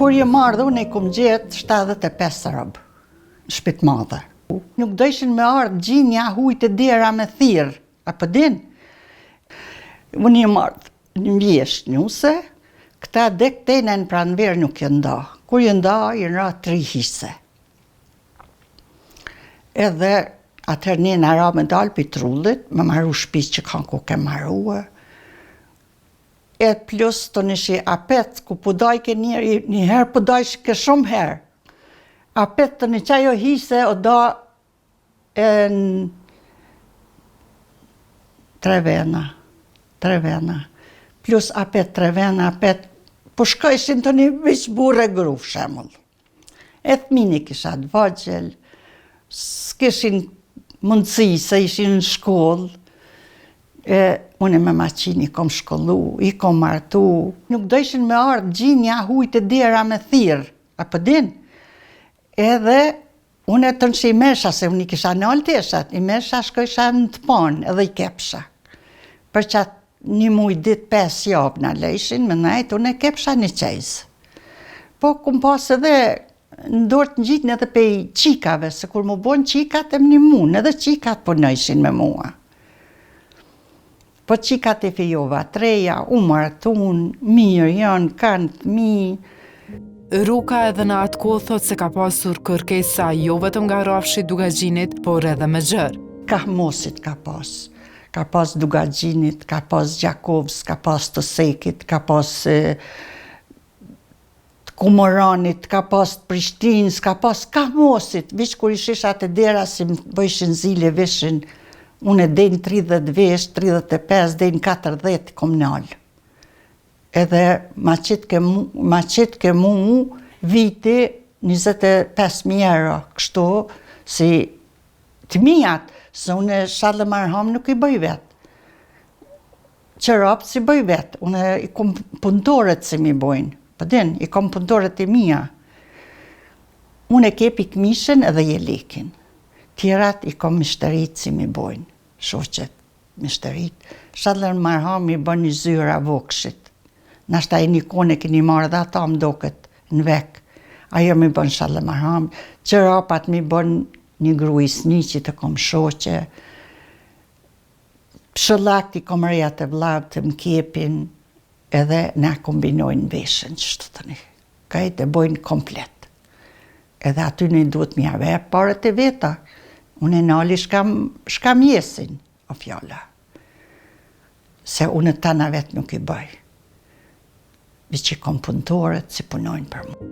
Kur je marrë, unë i kom gjetë 75 robë në shtëpi madhe. Nuk dojshin me ardhë gjinja hujtë e dera me thirë, apo din? Unë i marrë një mjesht njuse, këta dektene në pranverë nuk jë nda. Kur jë nda, jë nda 3 hise. Edhe atër një në ra me dalë për trullit, me marru shpis që kanë ku ke marruë. E plus të nëshi apet, ku pëdajke njëherë pëdajsh ke shumë herë. Apet të në qajo hise o da e në 3 vena. Plus apet 3 vena, apet, po shkojshin të një vish burë e gru, shemull. E thmini kisha të vagjel, s'kishin mundësi se ishin në shkollë, unë me maqini kom shkollu, i kom martu. Nuk dojshin me ardhë gjinja hujtë e dera me thirë, apo din? Edhe unë e të nëshë i mesha, se unë i kisha në alteshat, i mesha shkojsha në të panë edhe i kepsha. Për që atë një muj dit 5 javë në lejshin, me najtë, unë e kepsha një qejzë. Po, kum pas edhe në dorë të njitën edhe pe i qikave, se kur mu bojnë qikat e më një munë, edhe qikat po nëjshin me mua. Po qikat e fijova treja, u martun, mirë janë, kanë të mi. Ruka edhe në atë kohë thot se ka pasur kërkesa jo vetëm nga rafshi Dugaxhinit, por edhe me gjërë. Ka mosit ka pas. Ka pas Dugaxhinit, ka pas Gjakovs, ka pas të Sekit, ka pas Kumoranit, ka pas Prishtinës, ka pas ka mosit. Vish kur ishishat e dera si më bëjshin zile vishin, unë e dejnë 30 vesh, 35, dejnë 40 kom nalë. Edhe ma qitë ke mu viti 25.000 euro, kështu si të mijat, se unë shallë marham nuk i bëj vetë. Qërapë si bëj vetë, unë i kom punëtorët si mi bojnë, përdin, i kom punëtorët i mija. Unë e kepi këmishën edhe jelekin. Tjerat i kom mishterit si mi bojnë, shoqet, mishterit. Shallë marham i bën një zyra vokshit. Nashta e një kone keni marrë dhe ata më doket në vek. Ajo mi bën shallë marham. Qërapat mi bën një gruisni që të kom shoqe. Shëllakt i kom reja të vlavë të më kepin, edhe ne kombinojnë veshën që të një. Kajtë e bojnë komplet. Edhe aty ne duhet mi ave parët e veta. Unë e nali shkam jesin, o fjalla. Se unë të na vetë nuk i bëj. Vi që kom punëtorët si punojnë për mu.